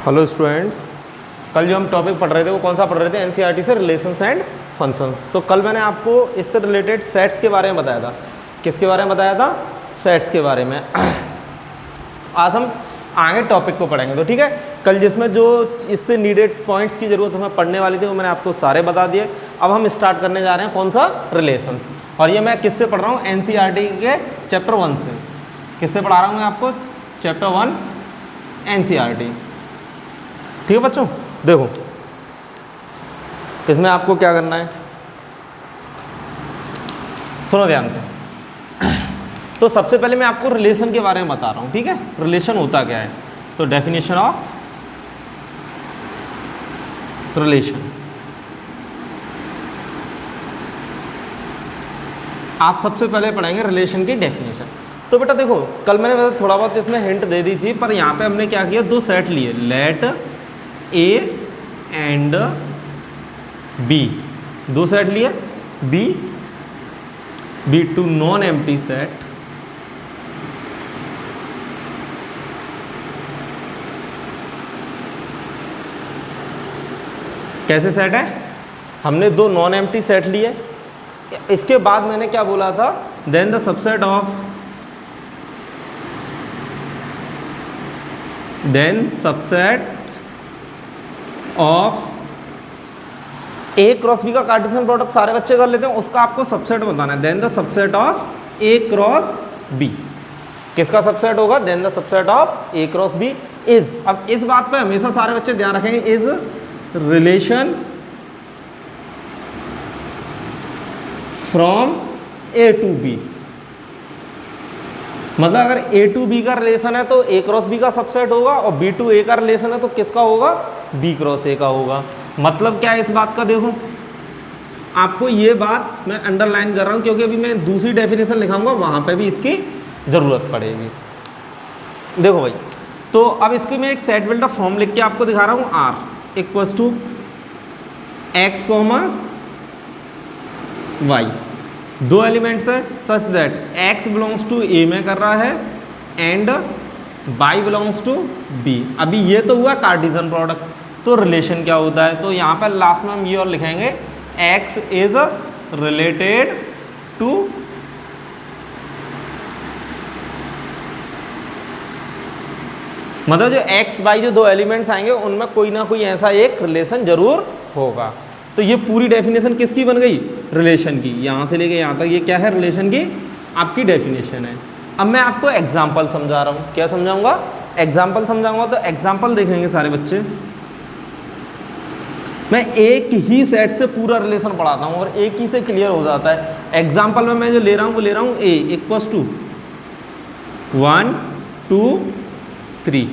Hello students, कल जो हम टॉपिक पढ़ रहे थे वो कौन सा पढ़ रहे थे? एनसीईआरटी से रिलेशंस एंड फंक्शंस। तो कल मैंने आपको इससे रिलेटेड सेट्स के बारे में बताया था। किसके बारे में बताया था? सेट्स के बारे में। आज हम आगे टॉपिक को पढ़ेंगे। तो ठीक है, कल जिसमें जो इससे नीडेड पॉइंट्स की ज़रूरत हमें पढ़ने वाली थी वो मैंने आपको सारे बता दिए। अब हम स्टार्ट करने जा रहे हैं कौन सा? रिलेशंस। और ये मैं किससे पढ़ रहा हूँ? एनसीईआरटी के चैप्टर 1 से। किससे पढ़ा रहा हूँ मैं आपको? Chapter 1 NCERT. ठीक है बच्चों, देखो इसमें आपको क्या करना है, सुनो ध्यान से। तो सबसे पहले मैं आपको रिलेशन के बारे में बता रहा हूं। ठीक है, रिलेशन होता क्या है? तो डेफिनेशन ऑफ रिलेशन, आप सबसे पहले पढ़ेंगे रिलेशन की डेफिनेशन। तो बेटा देखो, कल मैंने वैसे थोड़ा बहुत इसमें हिंट दे दी थी, पर यहां पे हमने क्या किया, दो सेट लिए, लेट ए एंड बी। दो सेट लिए, be two non empty set कैसे सेट है? हमने दो नॉन एम्प्टी सेट लिए। इसके बाद मैंने क्या बोला था? Then the subset of A cross B का कार्टेशियन प्रोडक्ट सारे बच्चे कर लेते हैं, उसका आपको सबसेट बताना है। Then the subset of A cross B. किसका सबसेट होगा? Then the subset of A cross B is. अब इस बात पे हमेशा सारे बच्चे ध्यान रखेंगे, is relation from A to B. मतलब अगर ए टू बी का रिलेशन है तो ए क्रॉस बी का सबसेट होगा, और बी टू ए का रिलेशन है तो किसका होगा? बी क्रॉस ए का होगा। मतलब क्या है इस बात का? देखो आपको ये बात मैं अंडरलाइन कर रहा हूं, क्योंकि अभी मैं दूसरी डेफिनेशन लिखाऊंगा, वहां पे भी इसकी जरूरत पड़ेगी। देखो भाई, तो अब इसकी मैं एक सेट बिल्डर फॉर्म लिख के आपको दिखा रहा हूं। R equals to X comma Y, दो एलिमेंट्स है such that x belongs to a में कर रहा है and y belongs to b। अभी ये तो हुआ कार्टेशियन प्रोडक्ट। तो रिलेशन क्या होता है? तो यहाँ पर लास्ट में हम ये और लिखेंगे, x इज रिलेटेड टू मतलब जो x y जो दो एलिमेंट्स आएंगे उनमें कोई ना कोई ऐसा एक रिलेशन जरूर होगा। तो ये पूरी डेफिनेशन किसकी बन गई? रिलेशन की। यहाँ से लेके यहाँ तक ये क्या है? रिलेशन की आपकी डेफिनेशन है। अब मैं आपको एग्जाम्पल समझा रहा हूँ। क्या समझाऊंगा? एग्जाम्पल समझाऊंगा। तो एग्जाम्पल देखेंगे सारे बच्चे। मैं एक ही सेट से पूरा रिलेशन पढ़ाता हूँ और एक ही से क्लियर हो जाता है। एग्जाम्पल में मैं जो ले रहा हूँ वो ले रहा हूँ ए इक्वल्स टू 1 2 3।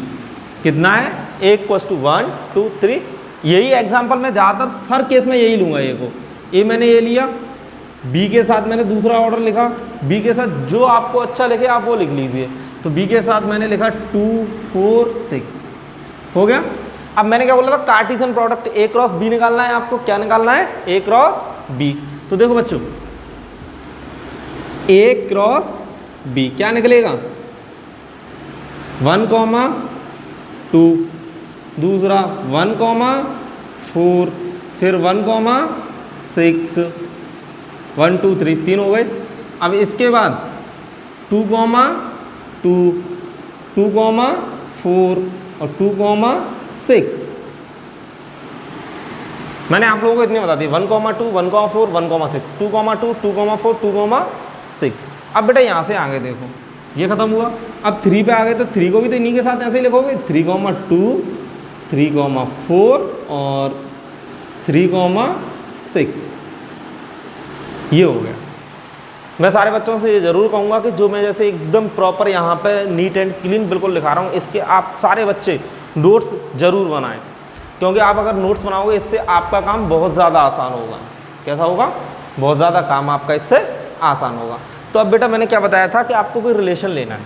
कितना है? ए इक्वल्स टू 1 2 3। यही एग्जाम्पल मैं ज़्यादातर हर केस में यही लूँगा। ए को ए मैंने ये लिया, बी के साथ मैंने दूसरा ऑर्डर लिखा, बी के साथ जो आपको अच्छा लगे आप वो लिख लीजिए। तो बी के साथ मैंने लिखा 2 4 6 हो गया। अब मैंने क्या बोला था? Cartesian product A cross B निकालना है आपको। क्या निकालना है? A cross B. तो देखो बच्चों, ए क्रॉस बी क्या निकलेगा? 1 2, दूसरा 1 4, फिर 1 6, 1 2 3, 3 हो गए। अब इसके बाद 2 2, 2 4 और 2 6। मैंने आप लोगों को इतने बता दिए, 1 2, 1 4, 1 6, 2 2, 2 4, 2 6। अब बेटा यहाँ से आगे देखो, ये खत्म हुआ। अब 3 पे आ गए तो 3 को भी तो इन्हीं के साथ ऐसे ही लिखोगे, 3 2, 3 4 और 3 6। ये हो गया। मैं सारे बच्चों से ये ज़रूर कहूँगा कि जो मैं जैसे एकदम प्रॉपर यहाँ पे नीट एंड क्लीन बिल्कुल लिखा रहा हूँ, इसके आप सारे बच्चे नोट्स ज़रूर बनाएं, क्योंकि आप अगर नोट्स बनाओगे इससे आपका काम बहुत ज़्यादा आसान होगा। कैसा होगा? बहुत ज़्यादा काम आपका इससे आसान होगा। तो अब बेटा मैंने क्या बताया था कि आपको कोई रिलेशन लेना है,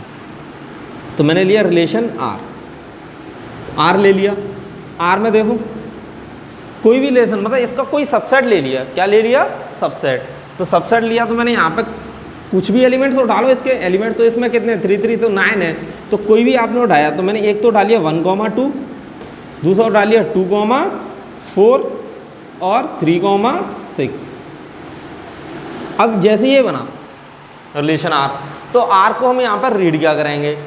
तो मैंने लिया रिलेशन आर ले लिया। आर में देखो कोई भी रिलेशन, मतलब इसका कोई सबसेट ले लिया। क्या ले लिया? सबसेट। तो सबसेट लिया तो मैंने यहाँ पे कुछ भी एलिमेंट्स उठा लो, इसके एलिमेंट्स तो इसमें कितने 3 3 तो 9 है, तो कोई भी आपने उठाया तो मैंने एक तो उठा लिया 1 2, दूसरा डालिए 2,4 और 3,6। अब जैसे ये बना रिलेशन आर, तो आर को हम यहाँ पर रीड क्या करेंगे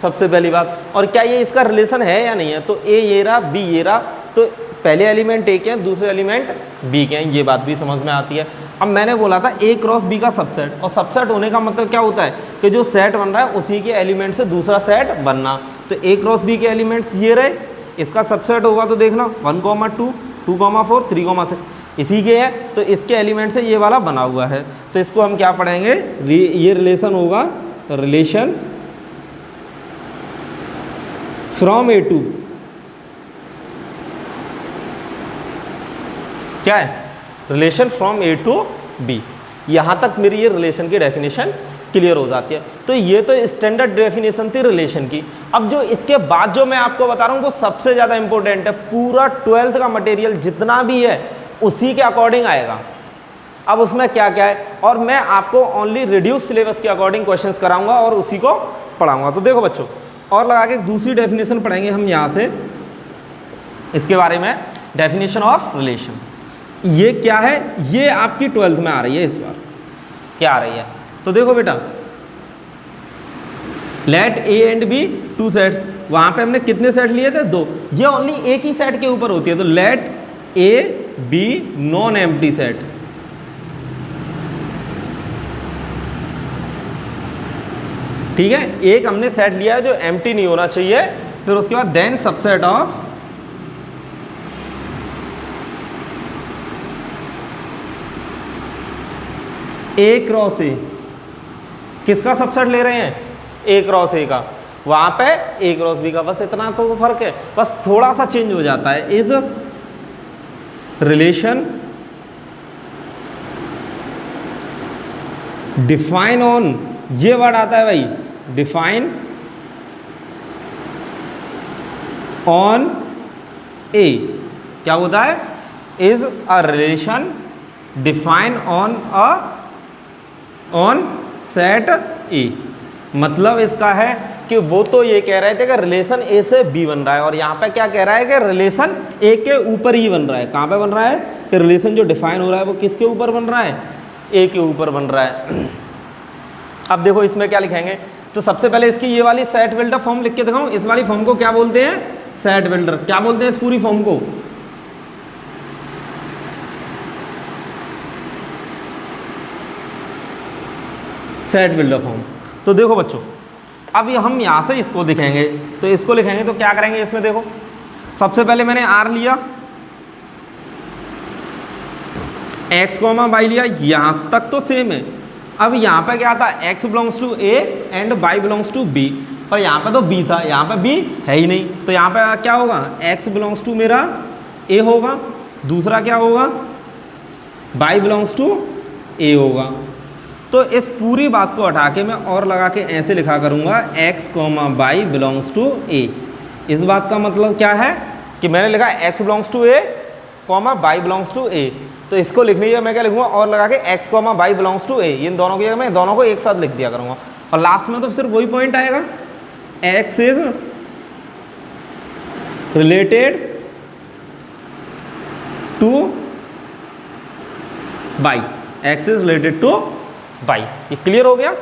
सबसे पहली बात, और क्या ये इसका रिलेशन है या नहीं है। तो ए ये रहा, बी ये रहा, तो पहले एलिमेंट ए के हैं, दूसरे एलिमेंट बी के हैं, ये बात भी समझ में आती है। अब मैंने बोला था ए क्रॉस बी का सबसेट, और सबसेट होने का मतलब क्या होता है कि जो सेट बन रहा है उसी के एलिमेंट से दूसरा सेट बनना। तो ए क्रॉस बी के एलिमेंट्स ये रहे, इसका सबसेट होगा तो देखना 1,2, 2,4, 3,6 इसी के है, तो इसके एलिमेंट से ये वाला बना हुआ है। तो इसको हम क्या पढ़ेंगे, ये रिलेशन होगा रिलेशन फ्रॉम ए टू, क्या है, relation from A to B. यहां तक मेरी ये रिलेशन की डेफिनेशन क्लियर हो जाती है। तो ये तो स्टैंडर्ड डेफिनेशन थी रिलेशन की। अब जो इसके बाद जो मैं आपको बता रहा हूं वो सबसे ज़्यादा इंपॉर्टेंट है। पूरा 12th का मटेरियल जितना भी है उसी के अकॉर्डिंग आएगा। अब उसमें क्या क्या है, और मैं आपको ओनली रिड्यूस सिलेबस के अकॉर्डिंग क्वेश्चंस कराऊंगा और उसी को पढ़ाऊंगा। तो देखो बच्चों, और लगा के दूसरी डेफिनेशन पढ़ेंगे हम यहाँ से, इसके बारे में डेफिनेशन ऑफ रिलेशन। ये क्या है, ये आपकी 12th में आ रही है इस बार, क्या आ रही है। तो देखो बेटा, let A and B two sets, वहां पे हमने कितने सेट लिए थे, 2। ये ओनली एक ही सेट के ऊपर होती है। तो let A B non empty set, ठीक है, एक हमने सेट लिया है जो एम्प्टी नहीं होना चाहिए। फिर उसके बाद then subset of A cross A, किसका सबसेट ले रहे हैं, ए क्रॉस ए का, वहां पे ए क्रॉस बी का, बस इतना तो फर्क है, बस थोड़ा सा चेंज हो जाता है। इज रिलेशन डिफाइन ऑन, ये वर्ड आता है भाई, डिफाइन ऑन ए, क्या होता है, is a relation define on set ए। मतलब इसका है कि वो तो ये कह रहे थे कि रिलेशन ए से बी बन रहा है, और यहाँ पे क्या कह रहा है कि रिलेशन ए के ऊपर ही बन रहा है। कहाँ पे बन रहा है कि रिलेशन जो डिफाइन हो रहा है वो किसके ऊपर बन रहा है, ए के ऊपर बन रहा है। अब देखो इसमें क्या लिखेंगे, तो सबसे पहले इसकी ये वाली सेट बिल्डर फॉर्म लिख के दिखाऊं। इस वाली फॉर्म को क्या बोलते हैं, सेट बिल्डर। क्या बोलते हैं इस पूरी फॉर्म को, सेट बिल्डर फॉर्म। तो देखो बच्चों, अब ये हम यहाँ से इसको दिखेंगे, तो इसको लिखेंगे तो क्या करेंगे इसमें, देखो सबसे पहले मैंने आर लिया, एक्स कॉमा वाई लिया, यहाँ तक तो सेम है। अब यहाँ पे क्या था, X belongs to A and Y belongs to B, और यहाँ पे तो बी था, यहाँ पे बी है ही नहीं। तो यहाँ पे क्या होगा, एक्स बिलोंग्स टू मेरा ए होगा, दूसरा क्या होगा, वाई बिलोंग्स टू ए होगा। तो इस पूरी बात को हटा के मैं और लगा के ऐसे लिखा करूँगा, x comma y belongs to A. इस बात का मतलब क्या है कि मैंने लिखा x belongs to A comma y belongs to A, तो इसको लिखने की मैं क्या लिखूंगा, और लगा के x comma y belongs to A, इन दोनों की जगह मैं दोनों को एक साथ लिख दिया करूँगा, और लास्ट में तो सिर्फ वही पॉइंट आएगा, X is related to Y, X is related to Y. ये क्लियर हो गया।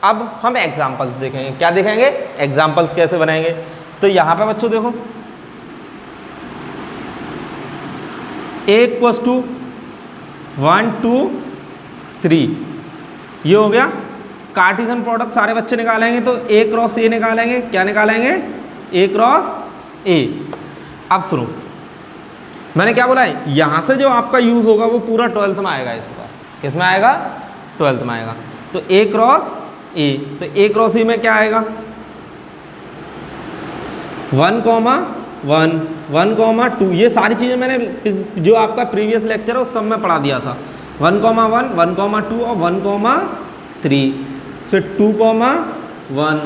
अब हम एग्जांपल्स देखेंगे, क्या देखेंगे, एग्जांपल्स कैसे बनाएंगे। तो यहां पे बच्चों देखो, ए इक्वल्स टू 1 2 3, ये हो गया। कार्टेशियन प्रोडक्ट सारे बच्चे निकालेंगे, तो ए क्रॉस ए निकालेंगे, क्या निकालेंगे, ए क्रॉस ए। अब सुनो, मैंने क्या बोला है, यहां से जो आपका यूज होगा वो पूरा 12th में आएगा, इस बार किसमें आएगा, 12th में आएगा। तो ए क्रॉस ए, तो ए क्रॉस ए में क्या आएगा, 1,1 1,2, ये सारी चीज़ें मैंने जो आपका प्रीवियस लेक्चर है उस सब में पढ़ा दिया था। 1,1 1,2 और 1,3, फिर 2,1,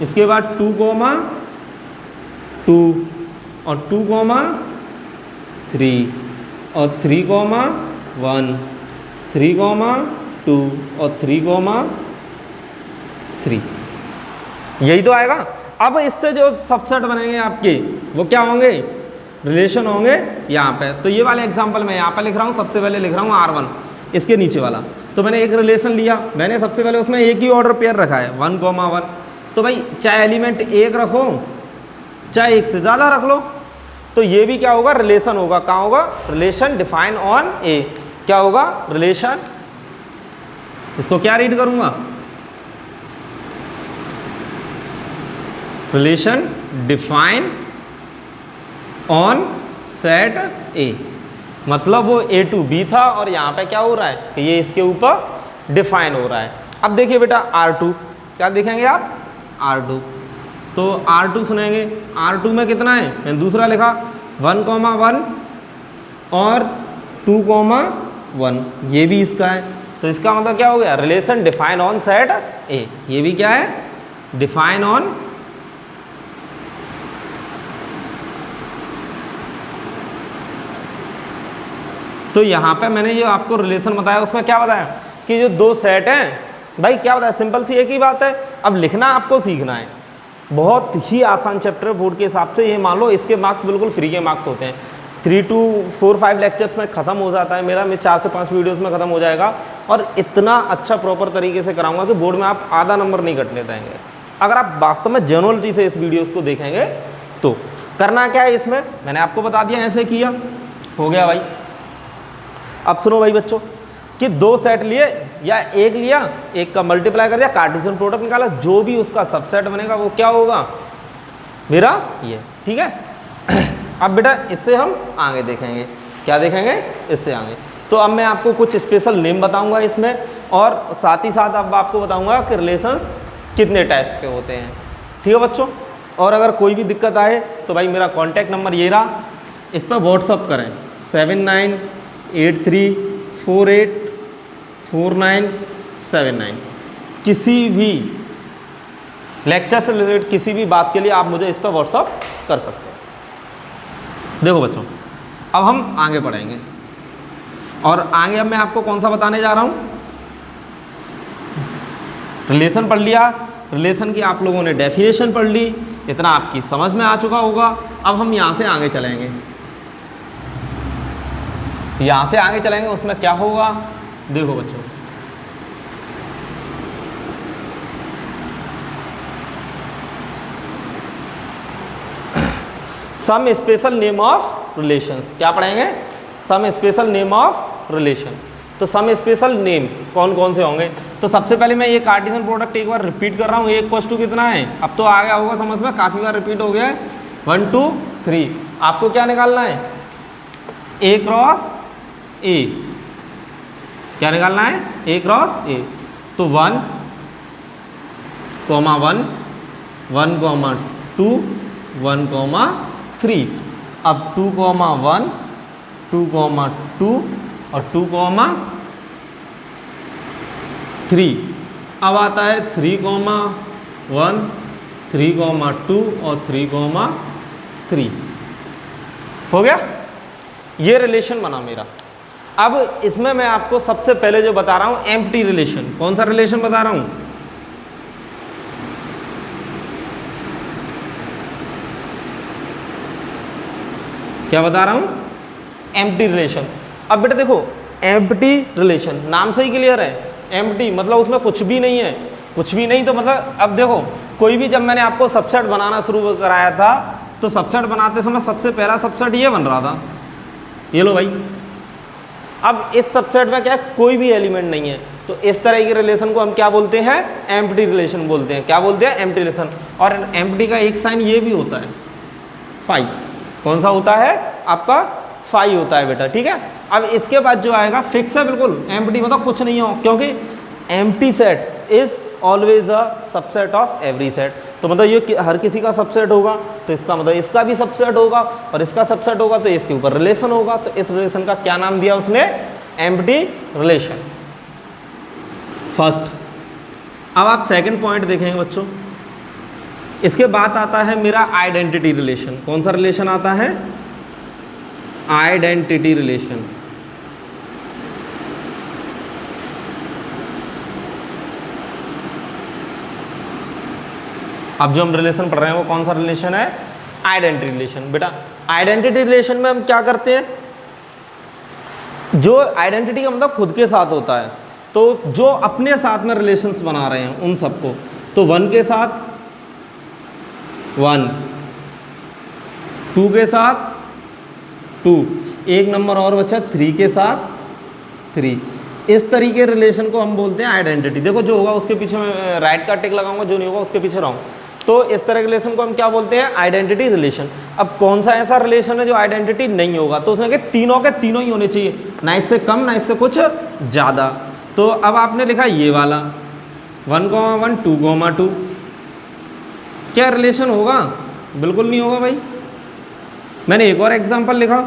इसके बाद 2,2 और 2,3 और 3,1 3,2 और 3,3, यही तो आएगा। अब इससे जो सबसेट बनेंगे आपके वो क्या होंगे, रिलेशन होंगे यहाँ पे। तो ये वाले एग्जांपल मैं यहाँ पे लिख रहा हूँ, सबसे पहले लिख रहा हूँ R1, इसके नीचे वाला। तो मैंने एक रिलेशन लिया, मैंने सबसे पहले उसमें एक ही ऑर्डर पेयर रखा है 1, 1। तो भाई चाहे एलिमेंट एक रखो चाहे एक से ज़्यादा रख लो, तो ये भी क्या होगा, रिलेशन होगा। कहाँ होगा, रिलेशन डिफाइन ऑन ए। क्या होगा, रिलेशन, इसको क्या रीड करूँगा, रिलेशन डिफाइन ऑन सेट ए। मतलब वो A to B था और यहाँ पे क्या हो रहा है कि ये इसके ऊपर डिफाइन हो रहा है। अब देखिए बेटा R2, क्या देखेंगे आप, R2। तो R2 सुनेंगे, R2 में कितना है, मैंने दूसरा लिखा 1, 1 और 2, 1, ये भी इसका है। तो इसका मतलब क्या हो गया, रिलेशन डिफाइन ऑन सेट ए। ये भी क्या है, डिफाइन ऑन तो यहाँ पे मैंने जो आपको रिलेशन बताया उसमें क्या बताया कि जो दो सेट हैं, भाई क्या बताया, सिंपल सी एक ही बात है। अब लिखना आपको सीखना है, बहुत ही आसान चैप्टर है बोर्ड के हिसाब से। ये मान लो इसके मार्क्स बिल्कुल फ्री के मार्क्स होते हैं, 3 to 4, 5 लेक्चर्स में ख़त्म हो जाता है मेरा, मैं 4 से 5 वीडियोस में ख़त्म हो जाएगा। और इतना अच्छा प्रॉपर तरीके से कराऊंगा कि बोर्ड में आप आधा नंबर नहीं कटने देंगे, अगर आप वास्तव में जेन्युइनिटी से इस वीडियोस को देखेंगे। तो करना क्या है इसमें, मैंने आपको बता दिया, ऐसे किया हो गया भाई। अब सुनो भाई बच्चों कि दो सेट लिए या एक लिया, एक का मल्टीप्लाई कर दिया, कार्टेशियन प्रोडक्ट निकाला, जो भी उसका सबसेट बनेगा वो क्या होगा मेरा ये, ठीक है। अब बेटा इससे हम आगे देखेंगे, क्या देखेंगे इससे आगे। तो अब मैं आपको कुछ स्पेशल नेम बताऊंगा इसमें, और साथ ही साथ अब आपको बताऊंगा कि रिलेशंस कितने टाइप्स के होते हैं, ठीक है बच्चों। और अगर कोई भी दिक्कत आए तो भाई मेरा कॉन्टैक्ट नंबर ये रहा, इस पर व्हाट्सअप करें 7983484979। किसी भी लेक्चर से रिलेटेड किसी भी बात के लिए आप मुझे इस पर व्हाट्सअप कर सकते हैं। देखो बच्चों अब हम आगे बढ़ेंगे, और आगे अब मैं आपको कौन सा बताने जा रहा हूँ, रिलेशन पढ़ लिया, रिलेशन की आप लोगों ने डेफिनेशन पढ़ ली, इतना आपकी समझ में आ चुका होगा। अब हम यहाँ से आगे चलेंगे, यहाँ से आगे चलेंगे, उसमें क्या होगा देखो बच्चों। Some special name of relations, क्या पढ़ेंगे, some special name of relation. तो सम स्पेशल नेम कौन कौन से होंगे, तो सबसे पहले मैं ये कार्टेशियन प्रोडक्ट एक बार रिपीट कर रहा हूँ, एक + 2 कितना है, अब तो आ गया होगा समझ में, काफ़ी बार रिपीट हो गया है, 1, 2, 3। आपको क्या निकालना है, A क्रॉस A, क्या निकालना है, A क्रॉस A। तो 1, 1, 1, 2, 1, 3। अब 2, 1, 2, 2 और 2, 3। अब आता है 3, 1, 3, 2 और 3, 3। हो गया, ये रिलेशन बना मेरा। अब इसमें मैं आपको सबसे पहले जो बता रहा हूं एम्प्टी रिलेशन, कौन सा रिलेशन बता रहा हूं, क्या बता रहा हूं, एम्प्टी रिलेशन। अब बेटा देखो एम्प्टी रिलेशन नाम से ही क्लियर है, एम्प्टी मतलब उसमें कुछ भी नहीं है, कुछ भी नहीं। तो मतलब अब देखो कोई भी, जब मैंने आपको सबसेट बनाना शुरू कराया था तो सबसेट बनाते समय सबसे पहला सबसेट ये बन रहा था, ये लो भाई। अब इस सबसेट में क्या है, कोई भी एलिमेंट नहीं है, तो इस तरह के रिलेशन को हम क्या बोलते हैं, एम्प्टी रिलेशन बोलते हैं। क्या बोलते हैं, एम्प्टी रिलेशन। और एम्प्टी का एक साइन ये भी होता है फाई, कौन सा होता है आपका, फाई होता है बेटा, ठीक है। अब इसके बाद जो आएगा फिक्स है बिल्कुल, एम्प्टी मतलब कुछ नहीं हो, क्योंकि empty set is always a subset of every set. तो मतलब ये हर किसी का सबसेट होगा, तो इसका मतलब इसका भी सबसेट होगा, और इसका सबसेट होगा तो इसके ऊपर रिलेशन होगा। तो इस रिलेशन का क्या नाम दिया उसने, एम्प्टी रिलेशन, फर्स्ट। अब आप सेकंड पॉइंट देखेंगे बच्चों, इसके बाद आता है मेरा आइडेंटिटी रिलेशन। कौन सा रिलेशन आता है, आइडेंटिटी रिलेशन। अब जो हम रिलेशन पढ़ रहे हैं वो कौन सा रिलेशन है, आइडेंटिटी रिलेशन। बेटा आइडेंटिटी रिलेशन में हम क्या करते हैं, जो आइडेंटिटी का मतलब खुद के साथ होता है, तो जो अपने साथ में रिलेशंस बना रहे हैं उन सबको, तो 1 के साथ 1, 2 के साथ 2, एक नंबर और बचा 3 के साथ 3। इस तरीके रिलेशन को हम बोलते हैं आइडेंटिटी। देखो जो होगा उसके पीछे मैं राइट का टिक लगाऊंगा, जो नहीं होगा उसके पीछे रहूँ। तो इस तरह के रिलेशन को हम क्या बोलते हैं, आइडेंटिटी रिलेशन। अब कौन सा ऐसा रिलेशन है जो आइडेंटिटी नहीं होगा, तो उसने कहा तीनों के तीनों ही होने चाहिए, ना इससे कम ना इससे कुछ ज़्यादा। तो अब आपने लिखा ये वाला 1,1 2,2, क्या रिलेशन होगा, बिल्कुल नहीं होगा भाई। मैंने एक और एग्जांपल लिखा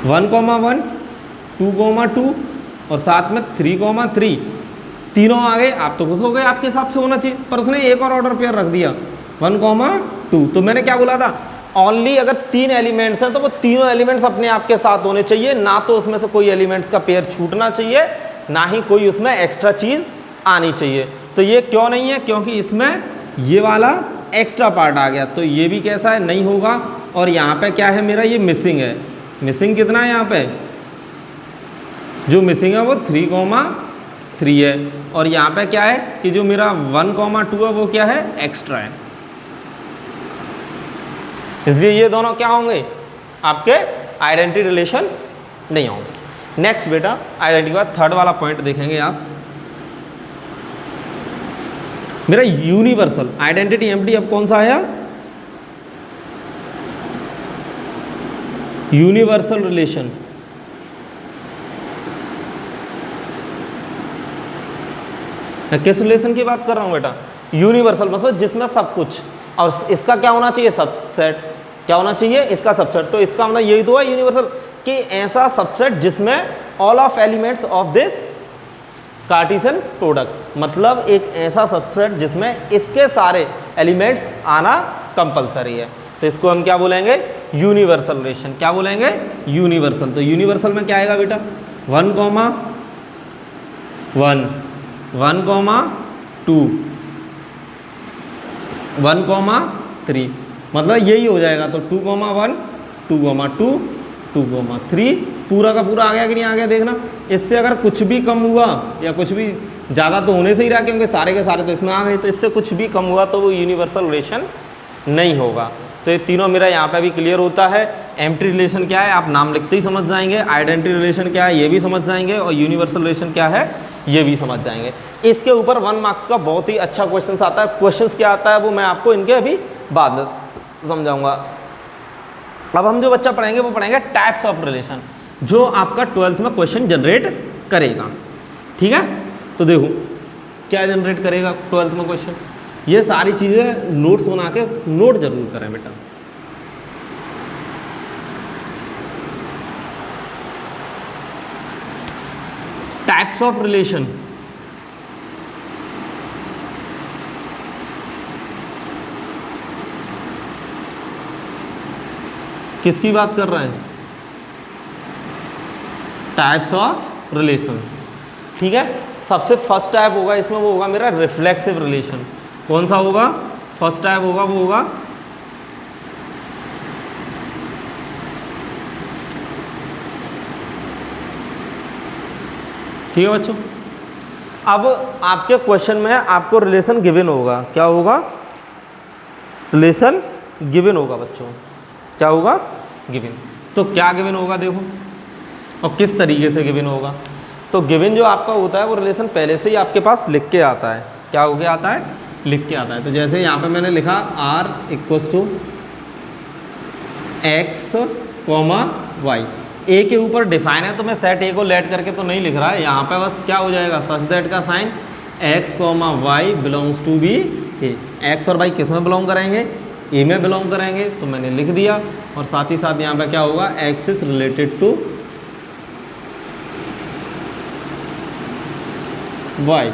1,1 2,2 और साथ में 3,3, तीनों आ गए, आप तो खुश हो गए, आपके हिसाब से होना चाहिए, पर उसने एक और ऑर्डर पेयर रख दिया 1,2। तो मैंने क्या बोला था, ओनली अगर 3 एलिमेंट्स हैं तो वो तीनों एलिमेंट्स अपने आप के साथ होने चाहिए, ना तो उसमें से कोई एलिमेंट्स का पेयर छूटना चाहिए, ना ही कोई उसमें एक्स्ट्रा चीज़ आनी चाहिए। तो ये क्यों नहीं है, क्योंकि इसमें ये वाला एक्स्ट्रा पार्ट आ गया, तो ये भी कैसा है, नहीं होगा। और यहाँ पे क्या है मेरा, ये मिसिंग है। मिसिंग कितना है यहाँ पे, जो मिसिंग है वो 3,3 है। और यहाँ पे क्या है कि जो मेरा 1,2 है वो क्या है, एक्स्ट्रा है। इसलिए ये दोनों क्या होंगे, आपके आइडेंटिटी रिलेशन नहीं होंगे। नेक्स्ट बेटा आइडेंटिटी के बाद थर्ड वाला पॉइंट देखेंगे आप, मेरा यूनिवर्सल आइडेंटिटी एम्प्टी। अब कौन सा आया, यूनिवर्सल रिलेशन। मैं किस रिलेशन की बात कर रहा हूं बेटा, यूनिवर्सल मतलब जिसमें सब कुछ, और इसका क्या होना चाहिए, सबसेट। क्या होना चाहिए, इसका सबसेट। तो इसका मतलब यही तो है यूनिवर्सल, कि ऐसा सबसेट जिसमें all of elements of this Cartesian product, मतलब एक ऐसा सबसेट जिसमें इसके सारे एलिमेंट्स आना कंपलसरी है। तो इसको हम क्या बोलेंगे, यूनिवर्सल रिलेशन। क्या बोलेंगे, यूनिवर्सल। तो यूनिवर्सल में क्या आएगा बेटा, 1,1 1,2 1,3, मतलब यही हो जाएगा। तो 2,1 2,2 2,3 पूरा का पूरा आ गया कि नहीं आ गया, देखना। इससे अगर कुछ भी कम हुआ या कुछ भी ज़्यादा तो होने से ही रहा, क्योंकि सारे के सारे तो इसमें आ गए, तो इससे कुछ भी कम हुआ तो वो यूनिवर्सल रिलेशन नहीं होगा। तो ये तीनों मेरा यहाँ पे भी क्लियर होता है। एम्प्टी रिलेशन क्या है, आप नाम लिखते ही समझ जाएंगे। आइडेंटिटी रिलेशन क्या है, ये भी समझ जाएंगे। और यूनिवर्सल रिलेशन क्या है, ये भी समझ जाएंगे। इसके ऊपर 1 मार्क्स का बहुत ही अच्छा क्वेश्चन आता है। क्वेश्चन क्या आता है वो मैं आपको इनके अभी बाद में समझाऊंगा। अब हम जो बच्चा पढ़ेंगे वो पढ़ेंगे टाइप्स ऑफ रिलेशन, जो आपका 12th में क्वेश्चन जनरेट करेगा। ठीक है, तो देखो क्या जनरेट करेगा 12th में क्वेश्चन। ये सारी चीज़ें नोट्स बना के नोट जरूर करें बेटा। टाइप्स ऑफ रिलेशन, किसकी बात कर रहा है, टाइप्स ऑफ रिलेशंस। ठीक है, सबसे फर्स्ट टाइप होगा इसमें, वो होगा मेरा रिफ्लेक्सिव रिलेशन। कौन सा होगा, फर्स्ट टाइप होगा वो होगा ठीक है बच्चों। अब आपके क्वेश्चन में आपको रिलेशन गिवन होगा, क्या होगा, रिलेशन गिवन होगा बच्चों। क्या होगा, गिवन। तो क्या गिवन होगा देखो, और किस तरीके से गिवन होगा। तो गिवन जो आपका होता है वो रिलेशन पहले से ही आपके पास लिख के आता है। क्या हो गया आता है, लिख के आता है। तो जैसे यहाँ पे मैंने लिखा R = X, Y, ए के ऊपर डिफाइन है, तो मैं सेट ए को लेट करके तो नहीं लिख रहा है यहाँ पे, बस क्या हो जाएगा, सच दैट का sign X, Y belongs to B A. X और वाई किस में बिलोंग करेंगे, ए में बिलोंग करेंगे, तो मैंने लिख दिया। और साथ ही साथ यहाँ पे क्या होगा, X is related to Y।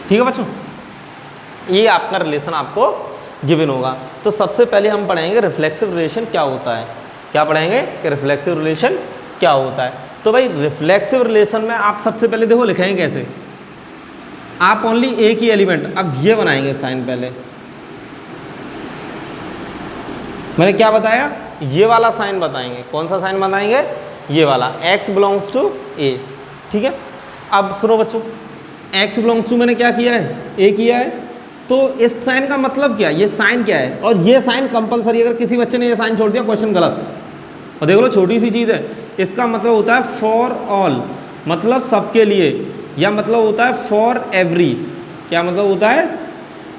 ठीक है बच्चों, ये आपका रिलेशन आपको गिवन होगा। तो सबसे पहले हम पढ़ेंगे रिफ्लेक्सिव रिलेशन क्या होता है। क्या पढ़ेंगे कि रिफ्लेक्सिव रिलेशन क्या होता है। तो भाई रिफ्लेक्सिव रिलेशन में आप सबसे पहले देखो लिखेंगे कैसे, आप ओनली एक ही एलिमेंट, अब ये बनाएंगे साइन पहले, मैंने क्या बताया, ये वाला साइन बताएंगे। कौन सा साइन बताएंगे, ये वाला, x बिलोंग्स टू a। ठीक है, अब सुनो बच्चों, x बिलोंग्स टू मैंने क्या किया है, a किया है, तो इस साइन का मतलब क्या है, ये साइन क्या है, और ये साइन कंपलसरी, अगर किसी बच्चे ने ये साइन छोड़ दिया क्वेश्चन गलत। और देख लो छोटी सी चीज़ है, इसका मतलब होता है फॉर ऑल, मतलब सबके लिए, या मतलब होता है फॉर एवरी। क्या मतलब होता है,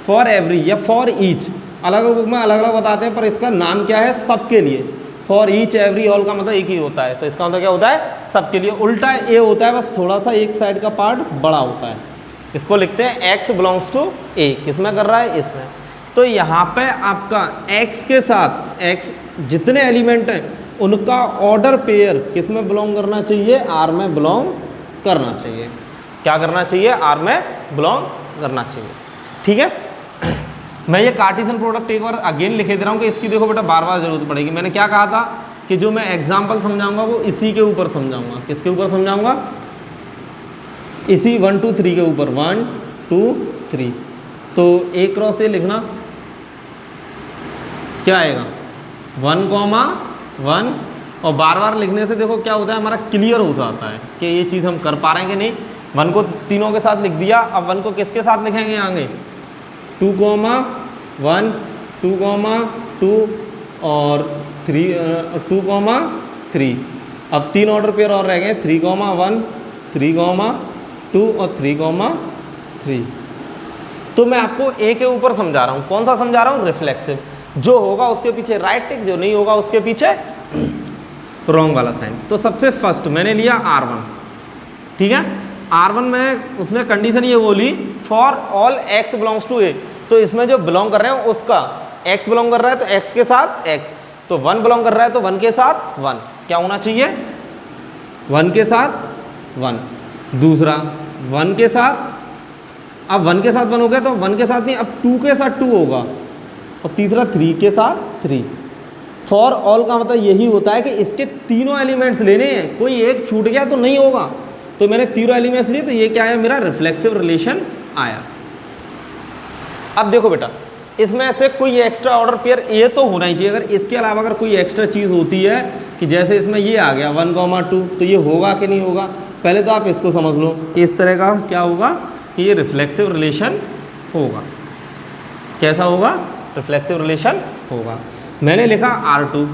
फॉर एवरी या फॉर ईच, अलग अलग बुक में अलग अलग बताते हैं, पर इसका नाम क्या है, सबके लिए। फॉर ईच एवरी ऑल का मतलब एक ही होता है, तो इसका मतलब क्या होता है, सबके लिए। उल्टा ए होता है, बस थोड़ा सा एक साइड का पार्ट बड़ा होता है। इसको लिखते हैं x बिलोंग्स टू a। किसमें कर रहा है, इसमें। तो यहाँ पे आपका x के साथ x जितने एलिमेंट हैं उनका ऑर्डर पेयर किस में बिलोंग करना चाहिए, r में बिलोंग करना चाहिए। क्या करना चाहिए, r में बिलोंग करना चाहिए। ठीक है, मैं ये कार्टेशियन प्रोडक्ट एक बार अगेन लिखे दे रहा हूँ कि इसकी देखो बेटा बार बार जरूरत पड़ेगी। मैंने क्या कहा था कि जो मैं एग्जाम्पल समझाऊंगा वो इसी के ऊपर समझाऊंगा। किसके ऊपर समझाऊंगा, इसी 1 2 3 के ऊपर, 1 2 3। तो a क्रॉस ए लिखना, क्या आएगा 1,1, और बार बार लिखने से देखो क्या होता है, हमारा क्लियर हो जाता है कि ये चीज़ हम कर पा रहे हैं कि नहीं। 1 को तीनों के साथ लिख दिया, अब 1 को किसके साथ लिखेंगे आगे, 2,1 2,2 और 2,3। अब 3 ऑर्डर पेयर और रह गए, 3,1 3,2 और 3,3। तो मैं आपको ए के ऊपर समझा रहा हूँ। कौन सा समझा रहा हूँ, रिफ्लेक्सिव। जो होगा उसके पीछे राइट टिक, जो नहीं होगा उसके पीछे रॉन्ग वाला साइन। तो सबसे फर्स्ट मैंने लिया R1। ठीक है, R1 में उसने कंडीशन ये बोली for all x belongs to a। तो इसमें जो बिलोंग कर रहे हैं उसका x बिलोंग कर रहा है तो x के साथ x, तो 1 बिलोंग कर रहा है तो 1 के साथ 1। क्या होना चाहिए, 1 के साथ 1। दूसरा 1 के साथ, अब 1 के साथ 1 हो गया तो 1 के साथ नहीं, अब 2 के साथ 2 होगा। और तीसरा 3 के साथ 3। फॉर ऑल का मतलब यही होता है कि इसके तीनों एलिमेंट्स लेने हैं, कोई एक छूट गया तो नहीं होगा। तो मैंने तीनों एलिमेंट्स लिए, तो ये क्या है, मेरा रिफ्लेक्सिव रिलेशन आया। अब देखो बेटा, इसमें से कोई एक्स्ट्रा ऑर्डर पेयर ये तो होना ही चाहिए। अगर इसके अलावा अगर कोई एक्स्ट्रा चीज़ होती है कि जैसे इसमें ये आ गया 1,2, तो ये होगा कि नहीं होगा। पहले तो आप इसको समझ लो कि इस तरह का क्या होगा कि ये रिफ्लेक्सिव रिलेशन होगा। कैसा होगा, रिफ्लेक्सिव रिलेशन होगा। मैंने लिखा R2।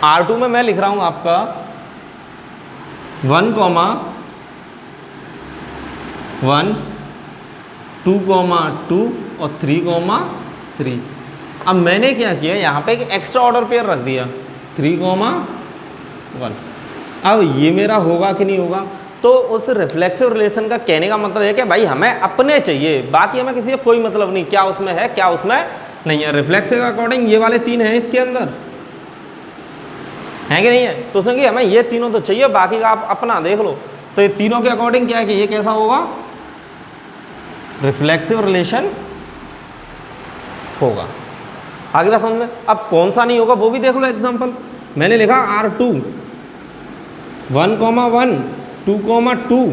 R2 में मैं लिख रहा हूं आपका 1,1 2,2 और 3,3। अब मैंने क्या किया, यहाँ पे एक एक्स्ट्रा ऑर्डर पेयर रख दिया 3,1। अब ये मेरा होगा कि नहीं होगा। तो उस रिफ्लेक्सिव रिलेशन का कहने का मतलब है कि भाई हमें अपने चाहिए, बाकी हमें किसी का कोई मतलब नहीं, क्या उसमें है क्या उसमें नहीं है। रिफ्लेक्सिव के अकॉर्डिंग ये वाले 3 हैं इसके अंदर, है कि नहीं है। तो उसमें कि हमें ये तीनों तो चाहिए, बाकी का आप अपना देख लो। तो ये तीनों के अकॉर्डिंग क्या है कि ये कैसा होगा, रिफ्लेक्सिव रिलेशन होगा। आगे बात समझ में। अब कौन सा नहीं होगा वो भी देख लो एग्जांपल। मैंने लिखा R2 1,1 2,2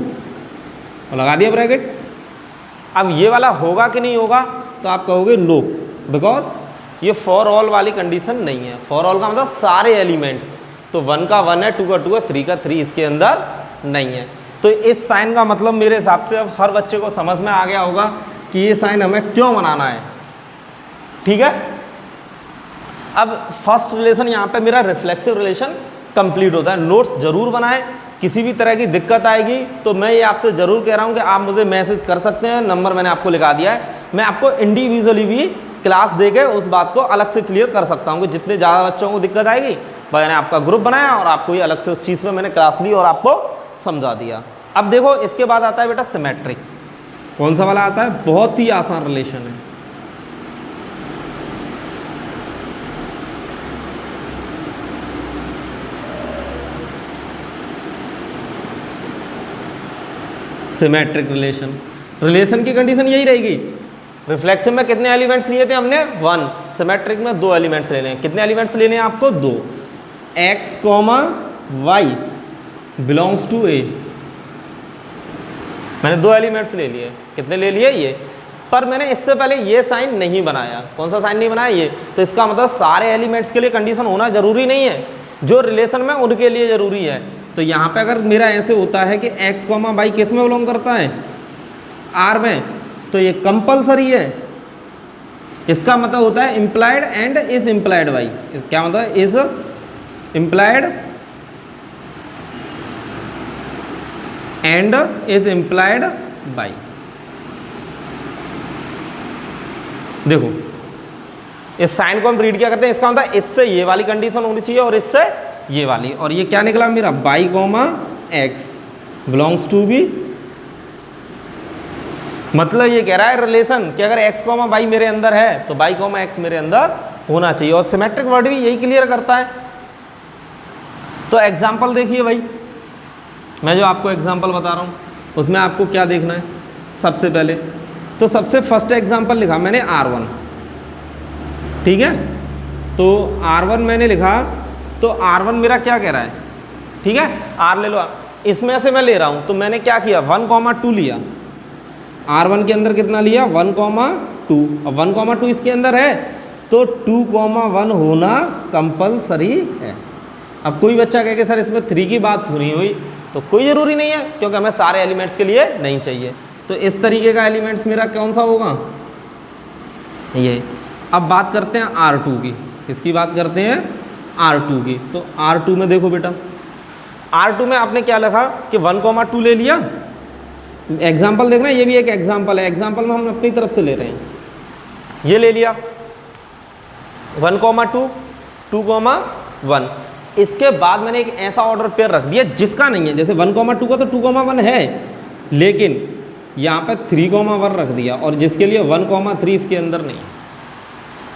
और लगा दिया ब्रैकेट। अब ये वाला होगा कि नहीं होगा, तो आप कहोगे नो, बिकॉज ये फॉर ऑल वाली कंडीशन नहीं है। फॉर ऑल का मतलब सारे एलिमेंट्स, तो 1 का 1 है, 2 का 2 है, 3 का 3 इसके अंदर नहीं है। तो इस साइन का मतलब मेरे हिसाब से अब हर बच्चे को समझ में आ गया होगा कि ये साइन हमें क्यों बनाना है। ठीक है, अब फर्स्ट रिलेशन यहाँ पे मेरा रिफ्लेक्सिव रिलेशन कंप्लीट होता है। नोट्स जरूर बनाएं, किसी भी तरह की दिक्कत आएगी तो मैं ये आपसे ज़रूर कह रहा हूँ कि आप मुझे मैसेज कर सकते हैं, नंबर मैंने आपको लिखा दिया है। मैं आपको इंडिविजुअली भी क्लास देके उस बात को अलग से क्लियर कर सकता हूँ कि जितने ज़्यादा बच्चों को दिक्कत आएगी, मैंने आपका ग्रुप बनाया और आपको ये अलग से उस चीज़ में मैंने क्लास ली और आपको समझा दिया। अब देखो इसके बाद आता है बेटा सिमेट्रिक। कौन सा वाला आता है, बहुत ही आसान रिलेशन है। सिमेट्रिक रिलेशन, रिलेशन की कंडीशन यही रहेगी। रिफ्लेक्सिव में कितने एलिमेंट्स लिए थे हमने, 1। सिमेट्रिक में 2 एलिमेंट्स लेने हैं। कितने एलिमेंट्स लेने हैं आपको, 2। x, y belongs to a। मैंने 2 एलिमेंट्स ले लिए। कितने ले लिए, ये पर मैंने इससे पहले ये साइन नहीं बनाया। कौन सा साइन नहीं बनाया? ये। तो इसका मतलब सारे एलिमेंट्स के लिए कंडीशन होना जरूरी नहीं है, जो रिलेशन में उनके लिए जरूरी है। तो यहाँ पे अगर मेरा ऐसे होता है कि x, y किस में बिलोंग करता है? R में, तो ये कंपलसरी है। इसका मतलब होता है implied and is implied by. क्या मतलब है? Is implied and is implied by. देखो इस साइन को हम रीड क्या करते हैं? इसका मतलब इससे ये वाली कंडीशन होनी चाहिए और इससे ये वाली, और ये क्या निकला मेरा? Y comma X belongs to B. मतलब ये कह रहा है रिलेशन कि अगर x कॉमा बाई मेरे अंदर है तो बाई कॉमा एक्स मेरे अंदर होना चाहिए, और सिमेट्रिक वर्ड भी यही क्लियर करता है। तो एग्जाम्पल देखिए भाई, मैं जो आपको एग्जाम्पल बता रहा हूँ उसमें आपको क्या देखना है? सबसे पहले तो सबसे फर्स्ट एग्जाम्पल लिखा मैंने R1, ठीक है। तो R1 मैंने लिखा, तो R1 मेरा क्या कह रहा है? ठीक है, R ले लो, इसमें से मैं ले रहा हूँ, तो मैंने क्या किया? 1,2 लिया। R1 के अंदर कितना लिया? 1,2। अब 1,2 इसके अंदर है तो 2,1 होना कंपलसरी है। अब कोई बच्चा कहे कि सर इसमें 3 की बात नहीं हुई, तो कोई ज़रूरी नहीं है, क्योंकि हमें सारे एलिमेंट्स के लिए नहीं चाहिए। तो इस तरीके का एलिमेंट्स मेरा कौन सा होगा? ये। अब बात करते हैं R2 की। किसकी बात करते हैं? R2 की। तो R2 में देखो बेटा, R2 में आपने क्या लिखा कि 1,2 ले लिया। एग्जाम्पल देखना, ये भी एक एग्जाम्पल है, एग्जाम्पल में हम अपनी तरफ से ले रहे हैं। ये ले लिया 1,2, 2,1। इसके बाद मैंने एक ऐसा ऑर्डर पेयर रख दिया जिसका नहीं है। जैसे 1,2 का तो 2,1 है, लेकिन यहाँ पे 3,1 रख दिया, और जिसके लिए 1,3 इसके अंदर नहीं है।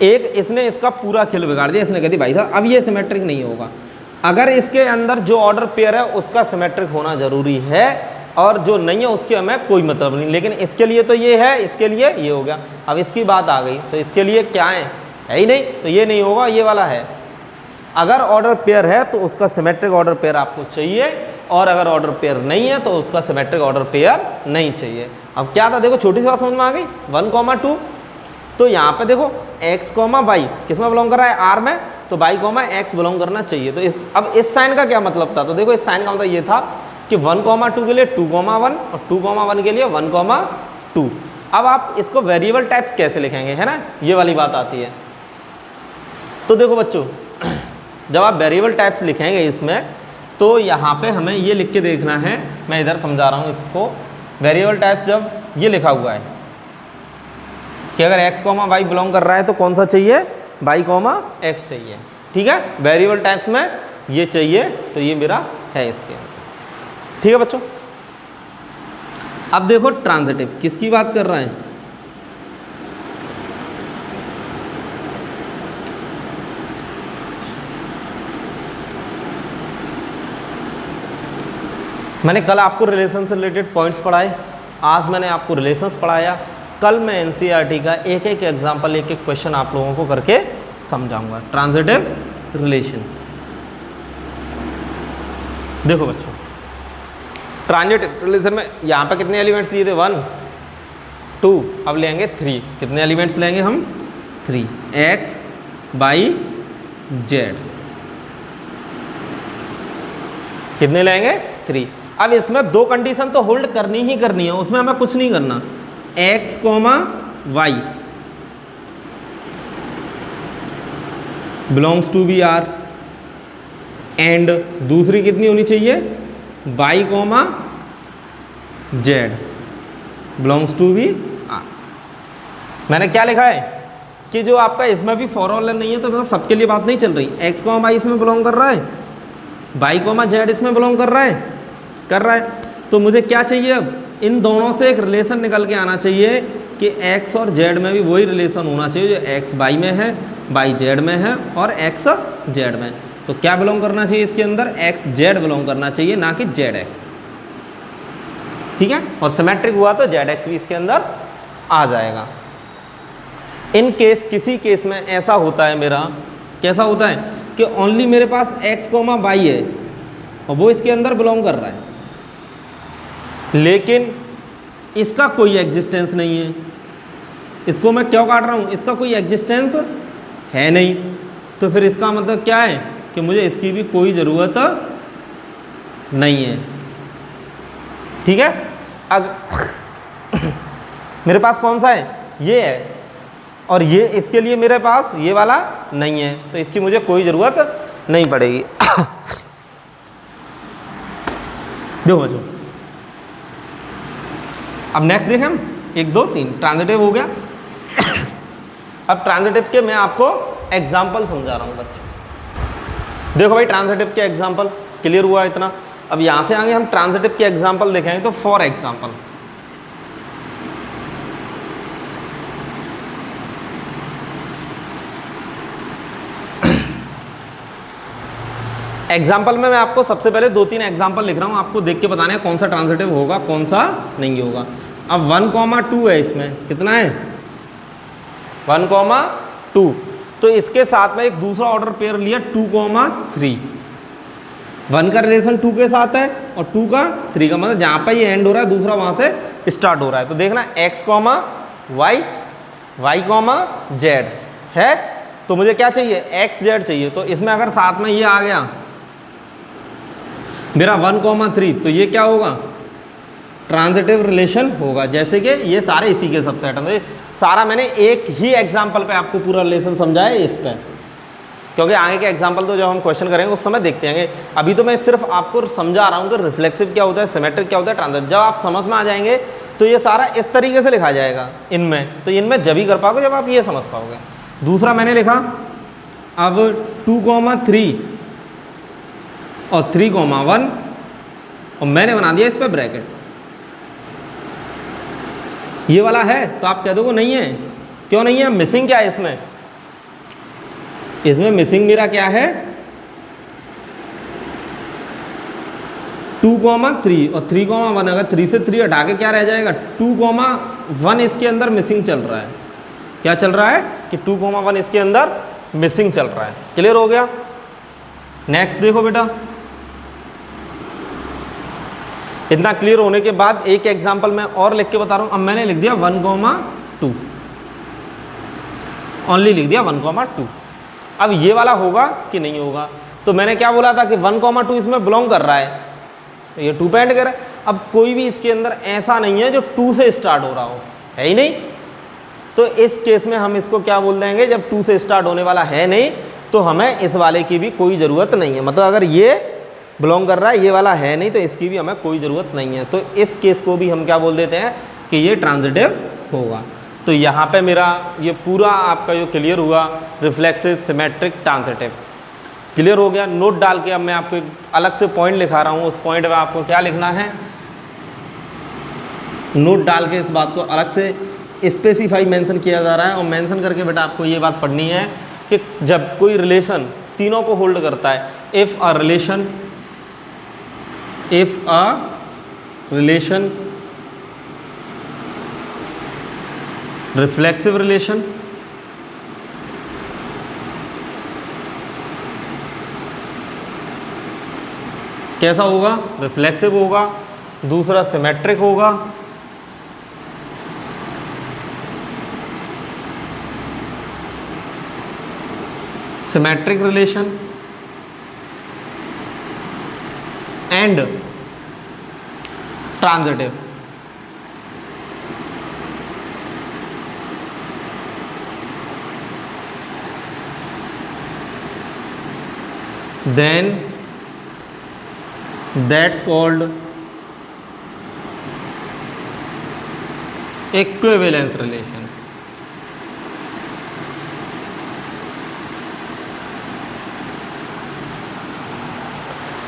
एक इसने इसका पूरा खेल बिगाड़ दिया। इसने कह दी भाई साहब अब ये सिमेट्रिक नहीं होगा। अगर इसके अंदर जो ऑर्डर पेयर है उसका सिमेट्रिक होना जरूरी है, और जो नहीं है उसके हमें कोई मतलब नहीं। लेकिन इसके लिए तो ये है, इसके लिए ये हो गया। अब इसकी बात आ गई, तो इसके लिए क्या है ही नहीं, तो ये नहीं होगा, ये वाला है। अगर ऑर्डर पेयर है तो उसका सिमेट्रिक ऑर्डर पेयर आपको चाहिए, और अगर ऑर्डर पेयर नहीं है तो उसका सिमेट्रिक ऑर्डर पेयर नहीं चाहिए। अब क्या था? देखो छोटी सी बात समझ में आ गई। 1,2, तो यहाँ पे देखो x, y किस में बिलोंग कर रहा है? R में, तो y, x बिलोंग करना चाहिए। तो अब इस साइन का क्या मतलब था? तो देखो इस साइन का मतलब ये था कि 1,2 के लिए 2,1 और 2,1 के लिए 1,2। अब आप इसको वेरिएबल टाइप्स कैसे लिखेंगे, है ना, ये वाली बात आती है। तो देखो बच्चों, जब आप वेरिएबल टाइप्स लिखेंगे इसमें, तो यहाँ पे हमें ये लिख के देखना है। मैं इधर समझा रहा हूँ इसको। वेरिएबल टाइप जब ये लिखा हुआ है कि अगर x, y बिलोंग कर रहा है तो कौन सा चाहिए? y, x चाहिए, ठीक है। वेरिएबल टाइप्स में ये चाहिए, तो ये मेरा है इसके अंदर, ठीक है बच्चों। अब देखो ट्रांजिटिव किसकी बात कर रहा है? मैंने कल आपको रिलेशन से रिलेटेड पॉइंट्स पढ़ाए, आज मैंने आपको रिलेशंस पढ़ाया। कल मैं एनसीईआरटी का एक एक एग्जाम्पल, एक एक क्वेश्चन आप लोगों को करके समझाऊंगा। ट्रांजिटिव रिलेशन देखो बच्चों, ट्रांजिटिव रिलेशन में यहाँ पे कितने एलिमेंट्स लिए थे? 1, 2, अब लेंगे 3। कितने एलिमेंट्स लेंगे हम? 3, x, y, z। कितने लेंगे? 3। अब इसमें 2 कंडीशन तो होल्ड करनी ही करनी है, उसमें हमें कुछ नहीं करना। x, y belongs to B R, and दूसरी कितनी होनी चाहिए? y, z belongs to B R। मैंने क्या लिखा है कि जो आपका इसमें भी फॉर ऑल नहीं है, तो मतलब सबके लिए बात नहीं चल रही। x, y इसमें बिलोंग कर रहा है, y, z इसमें बिलोंग कर रहा है, तो मुझे क्या चाहिए? अब इन दोनों से एक रिलेशन निकल के आना चाहिए कि x और z में भी वही रिलेशन होना चाहिए जो x y में है, y z में है, और x z में। तो क्या बिलोंग करना चाहिए इसके अंदर? x z बिलोंग करना चाहिए, ना कि z x, ठीक है। और सिमेट्रिक हुआ तो z x भी इसके अंदर आ जाएगा। इन केस किसी केस में ऐसा होता है मेरा, कैसा होता है कि ओनली मेरे पास x, y है और वो इसके अंदर बिलोंग कर रहा है, लेकिन इसका कोई एग्जिस्टेंस नहीं है, इसको मैं क्यों काट रहा हूँ, इसका कोई एग्जिस्टेंस है नहीं, तो फिर इसका मतलब क्या है कि मुझे इसकी भी कोई ज़रूरत नहीं है। ठीक है, अगर मेरे पास कौन सा है, ये है, और ये इसके लिए मेरे पास ये वाला नहीं है, तो इसकी मुझे कोई ज़रूरत नहीं पड़ेगी। देखो बच्चों, अब नेक्स्ट देखें हम 1 2 3 ट्रांजिटिव हो गया। अब ट्रांजिटिव के मैं आपको एग्जाम्पल समझा रहा हूँ बच्चों। देखो भाई, ट्रांजिटिव के एग्जाम्पल क्लियर हुआ इतना। अब यहाँ से आगे हम ट्रांजिटिव के एग्जाम्पल देखेंगे। तो फॉर एग्जाम्पल, एग्जाम्पल में मैं आपको सबसे पहले 2 3 एग्जाम्पल लिख रहा हूँ, आपको देख के बताना है कौन सा ट्रांजिटिव होगा कौन सा नहीं होगा। अब 1, 2 है, इसमें कितना है 1, 2, तो इसके साथ में एक दूसरा ऑर्डर पेयर लिया 2, 3। 1 का रिलेशन 2 के साथ है और 2 का 3 का, मतलब जहाँ पर ये एंड हो रहा है दूसरा वहाँ से स्टार्ट हो रहा है। तो देखना x, y, y, z है, तो मुझे क्या चाहिए x, z चाहिए। तो इसमें अगर साथ में ये आ गया मेरा 1, 3, तो ये क्या होगा ट्रांजिटिव रिलेशन होगा। जैसे कि ये सारे इसी के सबसेट हैं। तो ये सारा मैंने एक ही एग्जाम्पल पे आपको पूरा रिलेशन समझाया है इस पे, क्योंकि आगे के एग्जाम्पल तो जब हम क्वेश्चन करेंगे उस समय देखते हैं। अभी तो मैं सिर्फ आपको समझा रहा हूँ कि रिफ्लेक्सिव क्या होता है, सिमेट्रिक क्या होता है, ट्रांजिटिव। जब आप समझ में आ जाएंगे तो ये सारा इस तरीके से लिखा जाएगा इनमें, तो इनमें जब ही कर पाओगे जब आप ये समझ पाओगे। दूसरा मैंने लिखा अब 2, 3 और 3, 1 और मैंने बना दिया इस पर ब्रैकेट। ये वाला है तो आप कह दोगे नहीं है, क्यों नहीं है, मिसिंग क्या है इसमें, इसमें मिसिंग मेरा क्या है 2, 3 और 3, 1। अगर 3 से 3 हटा के क्या रह जाएगा 2, 1 इसके अंदर मिसिंग चल रहा है। क्या चल रहा है कि 2, 1 इसके अंदर मिसिंग चल रहा है। क्लियर हो गया। नेक्स्ट देखो बेटा, इतना क्लियर होने के बाद एक एग्जांपल मैं और लिख के बता रहा हूं। अब मैंने लिख दिया 1, 2, ओनली लिख दिया 1, 2। अब ये वाला होगा कि नहीं होगा, तो मैंने क्या बोला था कि 1, 2 इसमें बिलोंग कर रहा है, तो ये 2 पे एंड कर रहा है। अब कोई भी इसके अंदर ऐसा नहीं है जो 2 से स्टार्ट हो रहा हो, है ही नहीं। तो इस केस में हम इसको क्या बोल देंगे, जब 2 से स्टार्ट होने वाला है नहीं तो हमें इस वाले की भी कोई ज़रूरत नहीं है। मतलब अगर ये बिलोंग कर रहा है, ये वाला है नहीं, तो इसकी भी हमें कोई ज़रूरत नहीं है। तो इस केस को भी हम क्या बोल देते हैं कि ये ट्रांजिटिव होगा। तो यहाँ पे मेरा ये पूरा आपका जो क्लियर हुआ रिफ्लेक्सिव, सिमेट्रिक, ट्रांजिटिव क्लियर हो गया। नोट डाल के अब मैं आपको एक अलग से पॉइंट लिखा रहा हूँ। उस पॉइंट में आपको क्या लिखना है, नोट डाल के इस बात को अलग से स्पेसिफाई मेंशन किया जा रहा है। और मेंशन करके बेटा आपको ये बात पढ़नी है कि जब कोई रिलेशन तीनों को होल्ड करता है, if a relation reflexive relation कैसा होगा, रिफ्लेक्सिव होगा। दूसरा सिमेट्रिक होगा, symmetric relation and transitive. then that's called equivalence relation।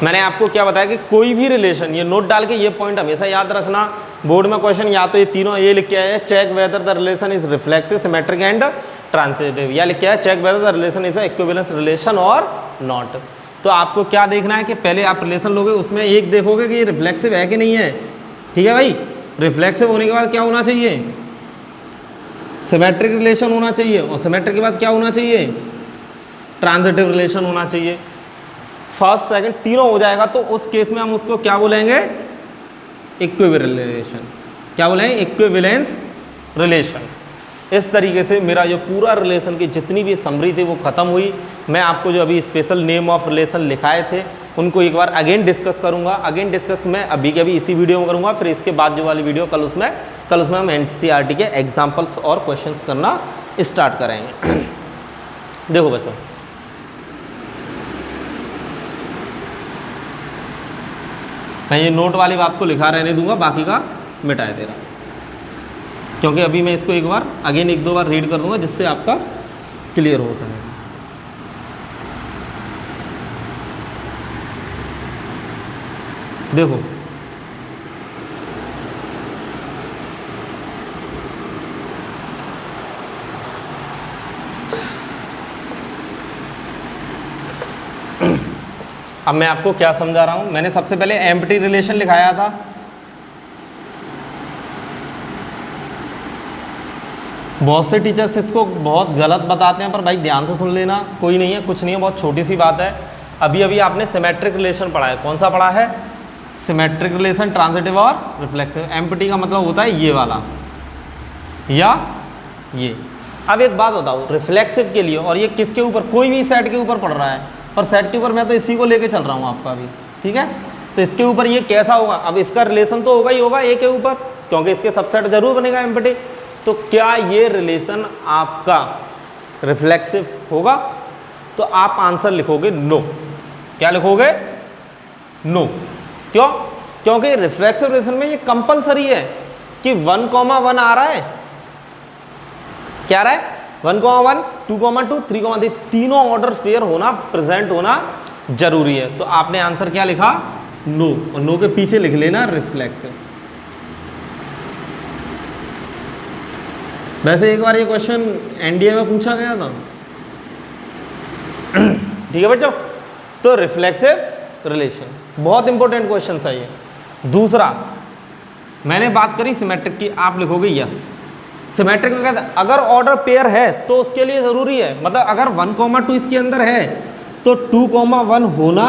मैंने आपको क्या बताया कि कोई भी रिलेशन, ये नोट डाल के ये पॉइंट हमेशा याद रखना। बोर्ड में क्वेश्चन या तो ये तीनों ये लिख के आया है, check whether the relation is reflexive, symmetric and transitive, या लिख के आया check whether the relation is equivalence relation और नॉट। तो आपको क्या देखना है कि पहले आप रिलेशन लोगे, उसमें एक देखोगे कि ये रिफ्लेक्सिव है कि नहीं है। ठीक है भाई, रिफ्लेक्सिव होने के बाद क्या होना चाहिए, सिमेट्रिक रिलेशन होना चाहिए, और सिमेट्रिक के बाद क्या होना चाहिए, ट्रांजिटिव रिलेशन होना चाहिए। फर्स्ट सेकंड तीनों हो जाएगा तो उस केस में हम उसको क्या बोलेंगे, इक्विवेलेंस रिलेशन। क्या बोलेंगे, इक्विवेलेंस रिलेशन। इस तरीके से मेरा जो पूरा रिलेशन की जितनी भी समरी थी वो ख़त्म हुई। मैं आपको जो अभी स्पेशल नेम ऑफ रिलेशन लिखाए थे उनको एक बार अगेन डिस्कस करूंगा। अगेन डिस्कस मैं अभी के अभी इसी वीडियो में करूंगा, फिर इसके बाद जो वाली वीडियो कल उसमें हम एनसीईआरटी के एग्जाम्पल्स और क्वेश्चंस करना स्टार्ट करेंगे। देखो बच्चों, मैं ये नोट वाली बात को लिखा रहने दूंगा, बाकी का मिटाए दे रहा, क्योंकि अभी मैं इसको एक बार अगेन 1-2 बार रीड कर दूंगा जिससे आपका क्लियर हो जाएगा। देखो अब मैं आपको क्या समझा रहा हूं। मैंने सबसे पहले एम्प्टी रिलेशन लिखाया था, बहुत से टीचर्स इसको बहुत गलत बताते हैं, पर भाई ध्यान से सुन लेना, कोई नहीं है, कुछ नहीं है, बहुत छोटी सी बात है। अभी अभी आपने सिमेट्रिक रिलेशन पढ़ा है, कौन सा पढ़ा है? सिमेट्रिक रिलेशन, ट्रांजिटिव और रिफ्लेक्सिव। एम्प्टी का मतलब होता है ये वाला या ये। अब एक बात बताओ, रिफ्लेक्सिव के लिए, और ये किसके ऊपर, कोई भी सेट के ऊपर पढ़ रहा है, पर सेट के ऊपर मैं तो इसी को लेके चल रहा हूँ आपका अभी, ठीक है। तो इसके ऊपर ये कैसा होगा? अब इसका रिलेशन तो होगा ही होगा ए के ऊपर, क्योंकि इसके सबसेट जरूर बनेगा एम्प्टी। तो क्या ये रिलेशन आपका रिफ्लेक्सिव होगा? तो आप आंसर लिखोगे नो। क्या लिखोगे? नो। क्यों? क्योंकि रिफ्लेक्सिव रिलेशन में ये कंपलसरी है कि 1,1 आ रहा है। क्या आ रहा है? 1,1, 2,2, 3,3, तीनों ऑर्डर पेयर होना, प्रेजेंट होना जरूरी है। तो आपने आंसर क्या लिखा? नो। और नो के पीछे लिख लेना रिफ्लेक्सिव। वैसे एक बार ये क्वेश्चन एनडीए में पूछा गया था, ठीक है बच्चों। तो रिफ्लेक्सिव रिलेशन बहुत इंपॉर्टेंट क्वेश्चन है ये। दूसरा, मैंने बात करी सिमेट्रिक की, आप लिखोगे यस। सिमेट्रिक में कहते हैं अगर ऑर्डर पेयर है तो उसके लिए ज़रूरी है, मतलब अगर 1,2 इसके अंदर है तो 2,1 होना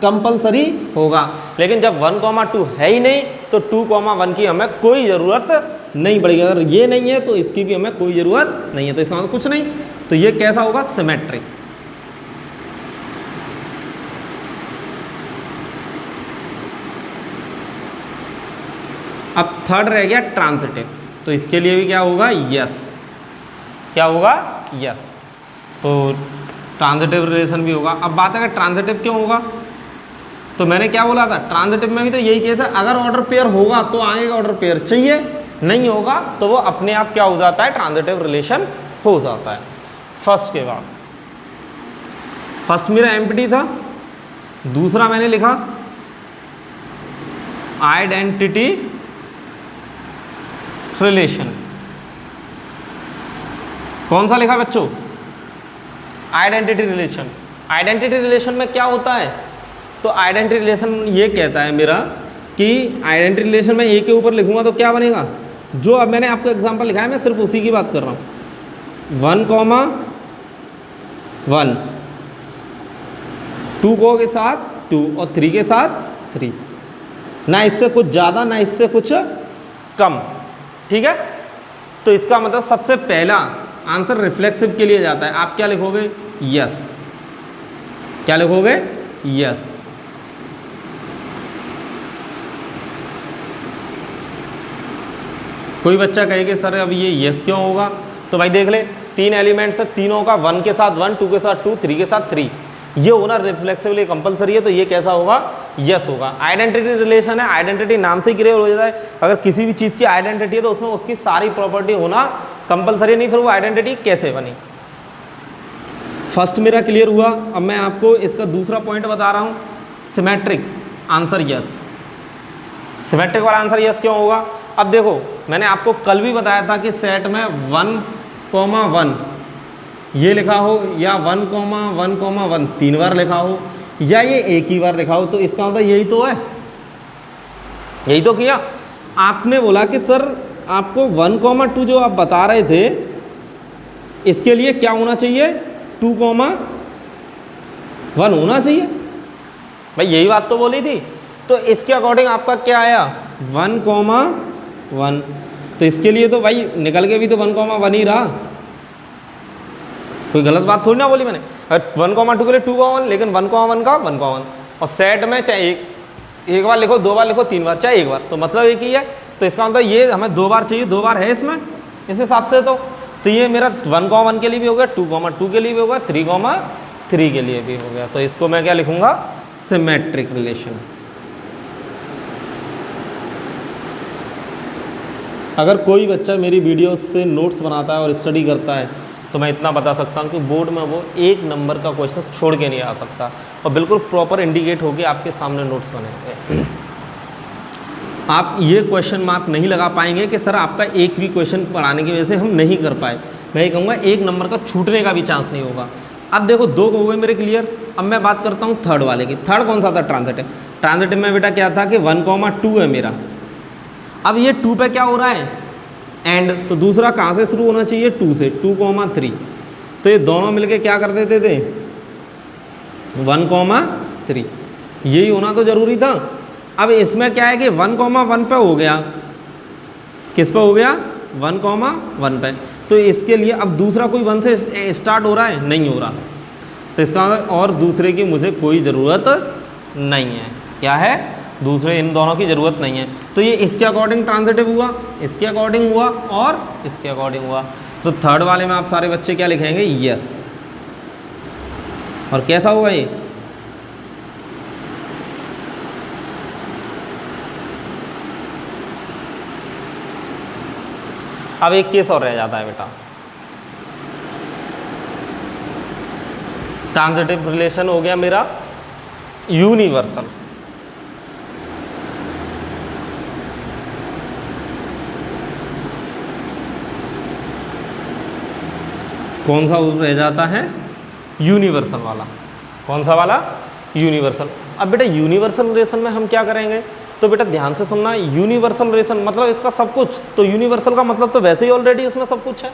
कंपलसरी होगा। लेकिन जब 1,2 है ही नहीं तो 2,1 की हमें कोई ज़रूरत नहीं पड़ेगी। अगर ये नहीं है तो इसकी भी हमें कोई ज़रूरत नहीं है, तो इसका मतलब कुछ नहीं। तो ये कैसा होगा? सिमेट्रिक। अब थर्ड रह गया ट्रांजिटिव, तो इसके लिए भी क्या होगा? यस। क्या होगा? यस। तो ट्रांजिटिव रिलेशन भी होगा। अब बात है कि ट्रांजिटिव क्यों होगा, तो मैंने क्या बोला था, ट्रांजिटिव में भी तो यही केस है, अगर ऑर्डर पेयर होगा तो आगे का ऑर्डर पेयर चाहिए, नहीं होगा तो वो अपने आप क्या हो जाता है? ट्रांजिटिव रिलेशन हो जाता है। फर्स्ट के बाद, फर्स्ट मेरा एम्प्टी था, दूसरा मैंने लिखा आइडेंटिटी रिलेशन। कौन सा लिखा बच्चों? Identity relation. आइडेंटिटी रिलेशन में क्या होता है? तो आइडेंटिटी रिलेशन ये कहता है मेरा कि आइडेंटिटी रिलेशन में ए के ऊपर लिखूंगा तो क्या बनेगा? जो अब मैंने आपको एग्जांपल लिखा है मैं सिर्फ उसी की बात कर रहा हूँ। 1,1, 2 के साथ 2 और 3 के साथ 3, ना इससे कुछ ज़्यादा ना इससे कुछ कम, ठीक है। तो इसका मतलब सबसे पहला आंसर रिफ्लेक्सिव के लिए जाता है। आप क्या लिखोगे? यस। क्या लिखोगे? यस। कोई बच्चा कहेगा सर अब ये यस क्यों होगा? तो भाई देख ले, 3 एलिमेंट्स है, तीनों का 1 के साथ 1, 2 के साथ 2, 3 के साथ 3, ये होना रिफ्लेक्सिवली कंपलसरी है। तो ये कैसा होगा? यस होगा। आइडेंटिटी रिलेशन है, आइडेंटिटी नाम से ही क्लियर हो जाता है। अगर किसी भी चीज़ की आइडेंटिटी है तो उसमें उसकी सारी प्रॉपर्टी होना कंपलसरी, नहीं फिर वो आइडेंटिटी कैसे बनी। फर्स्ट मेरा क्लियर हुआ। अब मैं आपको इसका दूसरा पॉइंट बता रहा हूँ, सिमेट्रिक, आंसर यस। सिमेट्रिक वाला आंसर यस क्यों होगा? अब देखो, मैंने आपको कल भी बताया था कि सेट में 1,1 ये लिखा हो या 1,1,1 3 बार लिखा हो या ये एक ही बार लिखा हो, तो इसका मतलब यही तो है, यही तो किया। आपने बोला कि सर आपको 1,2 जो आप बता रहे थे इसके लिए क्या होना चाहिए? 2,1 होना चाहिए। भाई यही बात तो बोली थी। तो इसके अकॉर्डिंग आपका क्या आया? 1,1। तो इसके लिए तो भाई निकल के भी तो 1,1 ही रहा, कोई गलत बात थोड़ी ना बोली मैंने। 1,2 के लिए 2,1, लेकिन 1,1 का 1,1। और सेट में चाहे एक बार लिखो, 2 बार लिखो, 3 बार, चाहे 1 बार, तो मतलब एक ही है। तो इसका मतलब ये हमें 2 बार चाहिए, 2 बार है इसमें इस हिसाब से। तो ये मेरा 1,1 के लिए भी हो गया, 2,2 के लिए भी होगा, 3,3 के लिए भी हो गया। तो इसको मैं क्या लिखूंगा, सिमेट्रिक रिलेशन। अगर कोई बच्चा मेरी वीडियो से नोट्स बनाता है और स्टडी करता है तो मैं इतना बता सकता हूँ कि बोर्ड में वो 1 नंबर का क्वेश्चन छोड़ के नहीं आ सकता, और बिल्कुल प्रॉपर इंडिकेट होके आपके सामने नोट्स बनेंगे। आप ये क्वेश्चन मार्क नहीं लगा पाएंगे कि सर आपका एक भी क्वेश्चन पढ़ाने की वजह से हम नहीं कर पाए। मैं ये कहूँगा 1 नंबर का छूटने का भी चांस नहीं होगा। अब देखो 2 हो गए मेरे क्लियर। अब मैं बात करता हूँ थर्ड वाले की। थर्ड कौन सा था, ट्रांजिटिव। ट्रांजिटिव में बेटा क्या था कि 1,2 है मेरा। अब ये 2 पे क्या हो रहा है, एंड, तो दूसरा कहाँ से शुरू होना चाहिए, 2 से, 2,3। तो ये दोनों मिलके क्या कर देते थे, 1,3। यही होना तो जरूरी था। अब इसमें क्या है कि 1,1 पे हो गया, किस पे हो गया, 1,1 पे। तो इसके लिए अब दूसरा कोई 1 से स्टार्ट हो रहा है, नहीं हो रहा। तो इसका और दूसरे की मुझे कोई ज़रूरत नहीं है। क्या है, दूसरे इन दोनों की ज़रूरत नहीं है। तो ये इसके अकॉर्डिंग ट्रांजिटिव हुआ, इसके अकॉर्डिंग हुआ और इसके अकॉर्डिंग हुआ। तो थर्ड वाले में आप सारे बच्चे क्या लिखेंगे, यस। और कैसा हुआ ये, अब एक केस और रह जाता है बेटा। ट्रांजिटिव रिलेशन हो गया मेरा यूनिवर्सल। कौन सा रह जाता है, यूनिवर्सल वाला। कौन सा वाला, यूनिवर्सल। अब बेटा यूनिवर्सल रिलेशन में हम क्या करेंगे, तो बेटा ध्यान से सुनना। यूनिवर्सल रिलेशन मतलब इसका सब कुछ। तो यूनिवर्सल का मतलब तो वैसे ही ऑलरेडी उसमें सब कुछ है,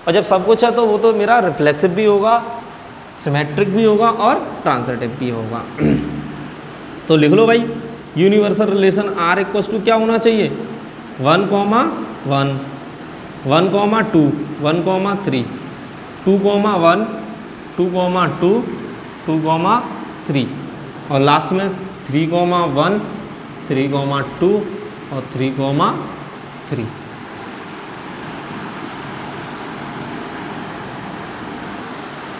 और जब सब कुछ है तो वो तो मेरा रिफ्लेक्सिव भी होगा, सिमेट्रिक भी होगा और ट्रांजिटिव भी होगा। तो लिख लो भाई, universal relation R equals to क्या होना चाहिए, 1,1, 1,2, 1,3, 2,1, 2,2, 2,3, और लास्ट में 3,1, 3,2 और 3,3।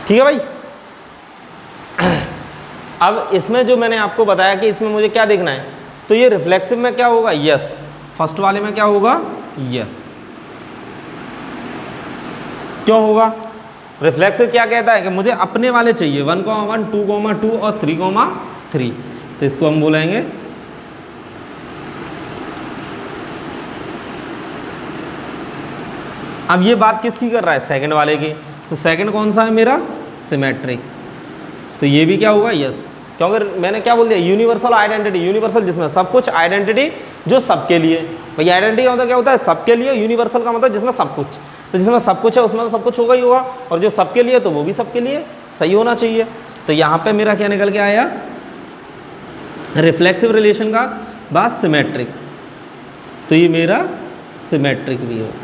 ठीक है भाई। अब इसमें जो मैंने आपको बताया कि इसमें मुझे क्या देखना है, तो ये रिफ्लेक्सिव में क्या होगा, यस। फर्स्ट वाले में क्या होगा, यस। क्यों होगा, रिफ्लेक्सिव क्या कहता है कि मुझे अपने वाले चाहिए 1,1, 2,2 और 3,3। तो इसको हम बोलेंगे अब ये बात किसकी कर रहा है, सेकंड वाले की। तो सेकंड कौन सा है मेरा, सिमेट्रिक। तो ये भी क्या होगा, यस। क्योंकि मैंने क्या बोल दिया, यूनिवर्सल आइडेंटिटी। यूनिवर्सल जिसमें सब कुछ, आइडेंटिटी जो सबके लिए। भाई आइडेंटिटी क्या होता है, सबके लिए। यूनिवर्सल का मतलब जिसमें सब कुछ। तो जिसमें सब कुछ है उसमें तो सब कुछ होगा ही होगा, और जो सबके लिए तो वो भी सबके लिए सही होना चाहिए। तो यहाँ पे मेरा क्या निकल के आया, रिफ्लेक्सिव रिलेशन का बाद सिमेट्रिक। तो ये मेरा सिमेट्रिक भी होगा।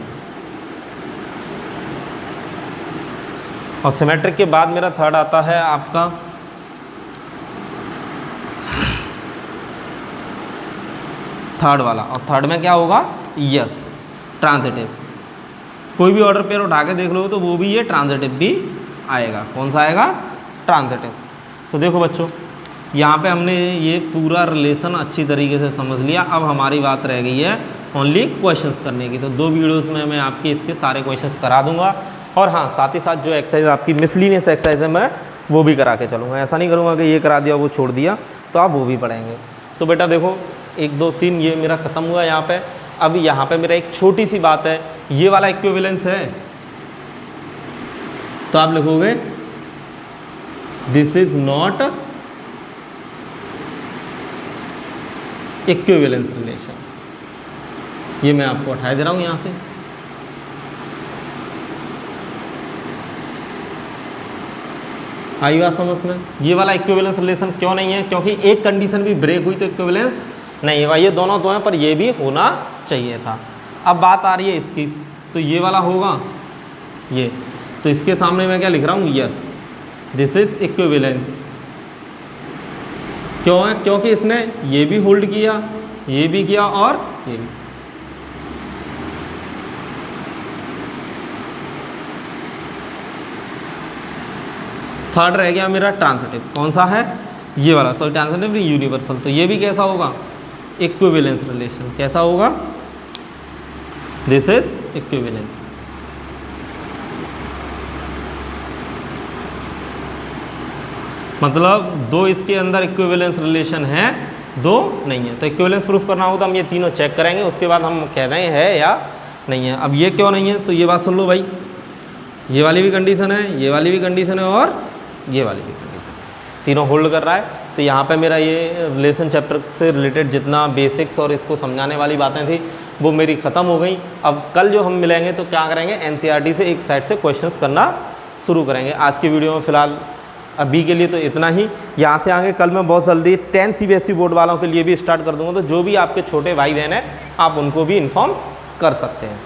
और सिमेट्रिक के बाद मेरा थर्ड आता है आपका थर्ड वाला। और थर्ड में क्या होगा, यस, ट्रांजिटिव। कोई भी ऑर्डर पेयर उठा के देख लो तो वो भी ये ट्रांजिटिव भी आएगा। कौन सा आएगा, ट्रांजिटिव। तो देखो बच्चों, यहाँ पे हमने ये पूरा रिलेशन अच्छी तरीके से समझ लिया। अब हमारी बात रह गई है ओनली क्वेश्चंस करने की। तो 2 वीडियोस में मैं आपके इसके सारे क्वेश्चंस करा दूंगा, और हाँ साथ ही साथ जो एक्सरसाइज आपकी मिसलिनियस एक्सरसाइज है मैं वो भी करा के चलूँगा। ऐसा नहीं करूँगा कि ये करा दिया वो छोड़ दिया, तो आप वो भी पढ़ेंगे। तो बेटा देखो 1, 2, 3 ये मेरा ख़त्म हुआ यहाँ पे। अब यहाँ पे मेरा एक छोटी सी बात है, ये वाला इक्विवेलेंस है, तो आप लिखोगे this is not equivalence relation. ये मैं आपको हटा दे रहा हूँ यहाँ से। आई बात समझ में, ये वाला इक्विवेलेंस रिलेशन क्यों नहीं है, क्योंकि एक कंडीशन भी ब्रेक हुई तो इक्विवेलेंस नहीं है। ये दोनों तो हैं पर ये भी होना चाहिए था। अब बात आ रही है इसकी, तो ये वाला होगा ये, तो इसके सामने मैं क्या लिख रहा हूँ, यस दिस इज इक्विवेलेंस। क्यों है? क्योंकि इसने ये भी होल्ड किया, ये भी किया और ये भी। थर्ड रह गया मेरा ट्रांसिटिव, कौन सा है? ये वाला, सॉरी ट्रांसिटिव यूनिवर्सल। तो ये भी कैसा होगा? Equivalence relation. कैसा होगा? This is equivalence. मतलब दो इसके अंदर इक्विवेलेंस रिलेशन है, दो नहीं है। तो इक्विवेलेंस प्रूफ करना हो तो हम ये तीनों चेक करेंगे, उसके बाद हम कह रहे हैं है या नहीं है। अब ये क्यों नहीं है, तो ये बात सुन लो भाई, ये वाली भी कंडीशन है, ये वाली भी कंडीशन है और ये वाली भी कंडीशन है, तीनों होल्ड कर रहा है। तो यहाँ पे मेरा ये रिलेशन चैप्टर से रिलेटेड जितना बेसिक्स और इसको समझाने वाली बातें थी वो मेरी ख़त्म हो गई। अब कल जो हम मिलेंगे तो क्या करेंगे, एनसीईआरटी से एक साइड से क्वेश्चंस करना शुरू करेंगे। आज की वीडियो में फ़िलहाल अभी के लिए तो इतना ही। यहाँ से आगे कल मैं बहुत जल्दी 10 सीबीएसई बोर्ड वालों के लिए भी स्टार्ट कर दूँगा, तो जो भी आपके छोटे भाई बहन हैं आप उनको भी इन्फॉर्म कर सकते हैं।